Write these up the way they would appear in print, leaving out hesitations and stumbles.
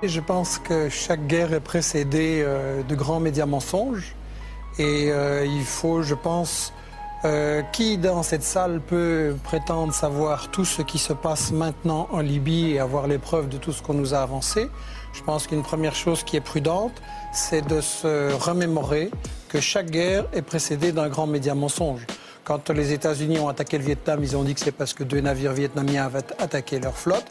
Je pense que chaque guerre est précédée de grands médias mensonges. Et il faut, je pense, qui dans cette salle peut prétendre savoir tout ce qui se passe maintenant en Libye et avoir les preuves de tout ce qu'on nous a avancé. Je pense qu'une première chose qui est prudente, c'est de se remémorer que chaque guerre est précédée d'un grand média mensonge. Quand les États-Unis ont attaqué le Vietnam, ils ont dit que c'est parce que 2 navires vietnamiens avaient attaqué leur flotte.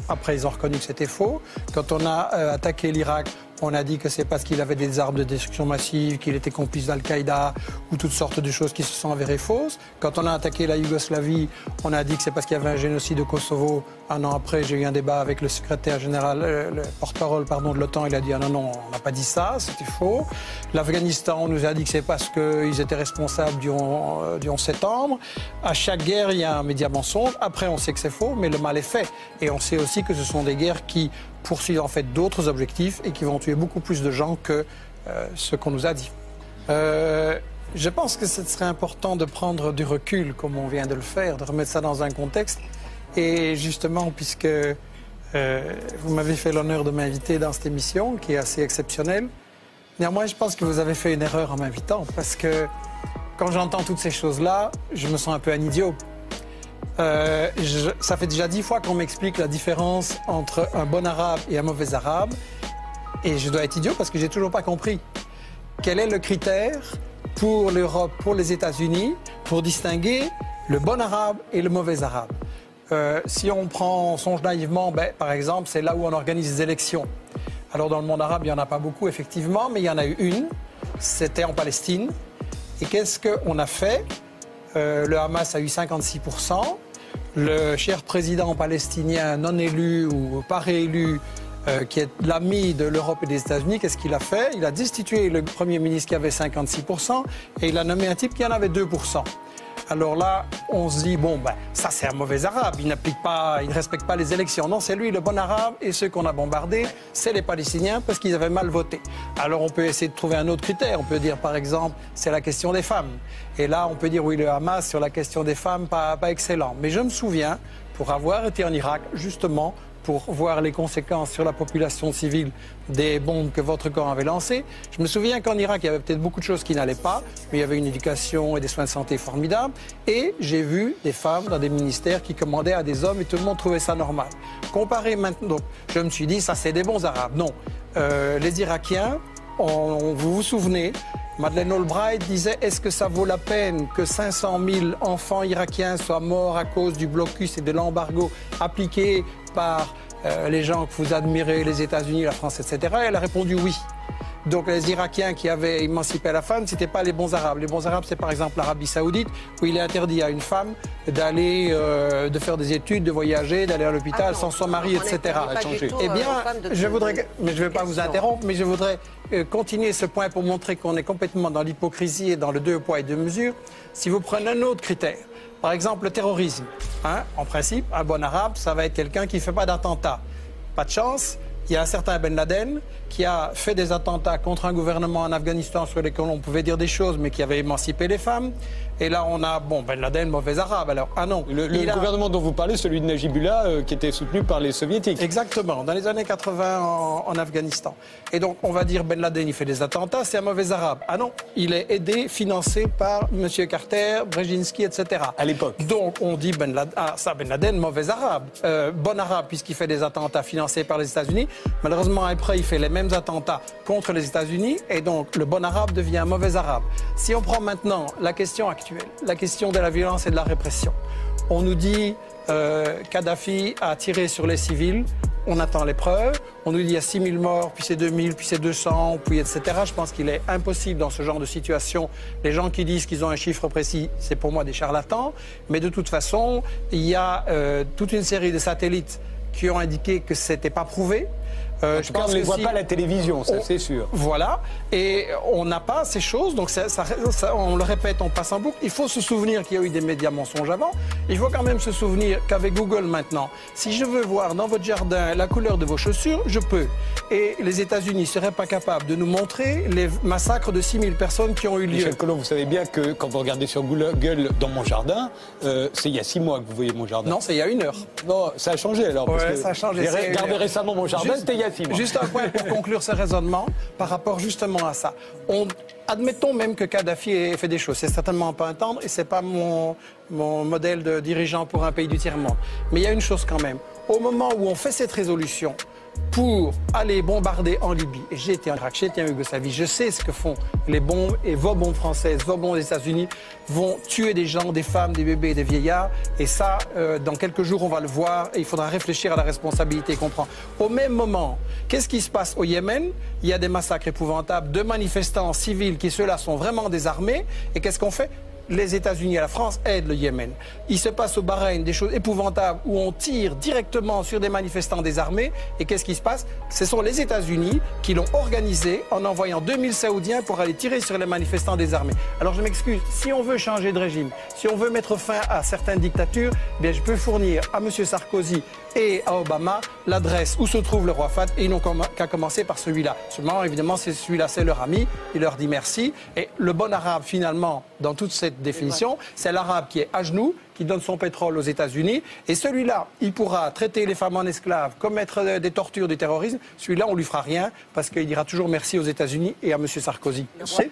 Après, ils ont reconnu que c'était faux. Quand on a attaqué l'Irak, on a dit que c'est parce qu'il avait des armes de destruction massive, qu'il était complice d'Al-Qaïda ou toutes sortes de choses qui se sont avérées fausses. Quand on a attaqué la Yougoslavie, on a dit que c'est parce qu'il y avait un génocide au Kosovo. Un an après, j'ai eu un débat avec le secrétaire général, le porte-parole de l'OTAN. Il a dit non, on n'a pas dit ça, c'était faux. L'Afghanistan, on nous a dit que c'est parce qu'ils étaient responsables du 11 septembre. À chaque guerre, il y a un média mensonge. Après, on sait que c'est faux, mais le mal est fait. Et on sait aussi que ce sont des guerres qui poursuivent en fait d'autres objectifs et qui vont tuer beaucoup plus de gens que ce qu'on nous a dit. Je pense que ce serait important de prendre du recul, comme on vient de le faire, de remettre ça dans un contexte. Et justement, puisque vous m'avez fait l'honneur de m'inviter dans cette émission, qui est assez exceptionnelle, néanmoins, je pense que vous avez fait une erreur en m'invitant, parce que quand j'entends toutes ces choses-là, je me sens un peu un idiot. Ça fait déjà 10 fois qu'on m'explique la différence entre un bon arabe et un mauvais arabe. Et je dois être idiot parce que j'ai toujours pas compris. Quel est le critère pour l'Europe, pour les États-Unis, pour distinguer le bon arabe et le mauvais arabe? Si on songe naïvement, par exemple, c'est là où on organise des élections. Alors dans le monde arabe, il n'y en a pas beaucoup, effectivement, mais il y en a eu une. C'était en Palestine. Et qu'est-ce qu'on a fait? Le Hamas a eu 56%. Le cher président palestinien non élu ou pas réélu, qui est l'ami de l'Europe et des États-Unis, qu'est-ce qu'il a fait? Il a destitué le Premier ministre qui avait 56% et il a nommé un type qui en avait 2%. Alors là, on se dit, ça c'est un mauvais arabe, il ne respecte pas les élections. Non, c'est lui le bon arabe et ceux qu'on a bombardés, c'est les Palestiniens parce qu'ils avaient mal voté. Alors on peut essayer de trouver un autre critère. On peut dire par exemple, c'est la question des femmes. Et là, on peut dire oui, le Hamas sur la question des femmes, pas excellent. Mais je me souviens, pour avoir été en Irak, justement, pour voir les conséquences sur la population civile des bombes que votre camp avait lancées. Je me souviens qu'en Irak, il y avait peut-être beaucoup de choses qui n'allaient pas, mais il y avait une éducation et des soins de santé formidables. Et j'ai vu des femmes dans des ministères qui commandaient à des hommes et tout le monde trouvait ça normal. Comparé maintenant, donc, je me suis dit, ça c'est des bons Arabes. Non, les Irakiens, vous vous souvenez, Madeleine Albright disait, est-ce que ça vaut la peine que 500 000 enfants irakiens soient morts à cause du blocus et de l'embargo appliqué par les gens que vous admirez, les États-Unis, la France, etc. Elle a répondu oui. Donc les Irakiens qui avaient émancipé la femme, ce n'étaient pas les bons Arabes. Les bons Arabes, c'est par exemple l'Arabie Saoudite, où il est interdit à une femme d'aller, de faire des études, de voyager, d'aller à l'hôpital sans son mari, etc. Eh bien, je voudrais, mais je ne vais pas vous interrompre, mais je voudrais continuer ce point pour montrer qu'on est complètement dans l'hypocrisie et dans le deux poids et deux mesures. Si vous prenez un autre critère, par exemple le terrorisme, en principe, un bon Arabe, ça va être quelqu'un qui ne fait pas d'attentat. Pas de chance. Il y a un certain Ben Laden qui a fait des attentats contre un gouvernement en Afghanistan sur lesquels on pouvait dire des choses, mais qui avait émancipé les femmes. Et là, on a, Ben Laden, mauvais arabe. Alors, non. Le gouvernement dont vous parlez, celui de Najibullah, qui était soutenu par les soviétiques. Exactement, dans les années 80 en Afghanistan. Et donc, on va dire Ben Laden, il fait des attentats, c'est un mauvais arabe. Ah non, il est aidé, financé par M. Carter, Brzezinski, etc. À l'époque. Donc, on dit Ben Laden, mauvais arabe. Bon arabe, puisqu'il fait des attentats financés par les États-Unis. Malheureusement, après, il fait les mêmes attentats contre les États-Unis. Et donc, le bon arabe devient un mauvais arabe. Si on prend maintenant la question actuelle, la question de la violence et de la répression. On nous dit Kadhafi a tiré sur les civils, on attend les preuves, on nous dit il y a 6 000 morts, puis c'est 2 000, puis c'est 200, puis etc. Je pense qu'il est impossible dans ce genre de situation. Les gens qui disent qu'ils ont un chiffre précis, c'est pour moi des charlatans. Mais de toute façon, il y a toute une série de satellites qui ont indiqué que ce n'était pas prouvé. Je pense qu'on ne les voit pas à la télévision, ça c'est sûr. Voilà, et on n'a pas ces choses, donc on le répète, on passe en boucle. Il faut se souvenir qu'il y a eu des médias mensonges avant. Il faut quand même se souvenir qu'avec Google maintenant, si je veux voir dans votre jardin la couleur de vos chaussures, je peux. et les États-Unis ne seraient pas capables de nous montrer les massacres de 6000 personnes qui ont eu lieu. Michel Collomb, vous savez bien que quand vous regardez sur Google dans mon jardin, c'est il y a 6 mois que vous voyez mon jardin. Non, c'est il y a 1 heure. Non, ça a changé alors. Parce Ouais, que ça a changé. J'ai regardé récemment mon jardin, c'était il y a 6 mois. Juste un point pour conclure ce raisonnement par rapport justement à ça. Admettons même que Kadhafi ait fait des choses. C'est certainement pas un tendre et c'est pas mon modèle de dirigeant pour un pays du tiers-monde. Mais il y a une chose quand même. Au moment où on fait cette résolution pour aller bombarder en Libye, et j'ai été en Irak, j'ai été en Yougoslavie, je sais ce que font les bombes et vos bombes françaises, vos bombes des États-Unis vont tuer des gens, des femmes, des bébés, des vieillards. Et ça, dans quelques jours, on va le voir et il faudra réfléchir à la responsabilité qu'on prend. Au même moment, qu'est-ce qui se passe au Yémen? Il y a des massacres épouvantables de manifestants civils qui, ceux-là, sont vraiment désarmés. Et qu'est-ce qu'on fait? Les États-Unis et la France aident le Yémen. Il se passe au Bahreïn des choses épouvantables où on tire directement sur des manifestants désarmés. Et qu'est-ce qui se passe? Ce sont les États-Unis qui l'ont organisé en envoyant 2000 Saoudiens pour aller tirer sur les manifestants désarmés. Alors je m'excuse, si on veut changer de régime, si on veut mettre fin à certaines dictatures, eh bien je peux fournir à M. Sarkozy et à Obama l'adresse où se trouve le roi Fahd et ils n'ont qu'à commencer par celui-là. Seulement, évidemment, celui-là, c'est leur ami, il leur dit merci. Et le bon arabe, finalement, dans toute cette définition, c'est l'arabe qui est à genoux, qui donne son pétrole aux États-Unis. Et celui-là, il pourra traiter les femmes en esclaves, commettre des tortures, du terrorisme. Celui-là, on lui fera rien parce qu'il dira toujours merci aux États-Unis et à M. Sarkozy. Merci.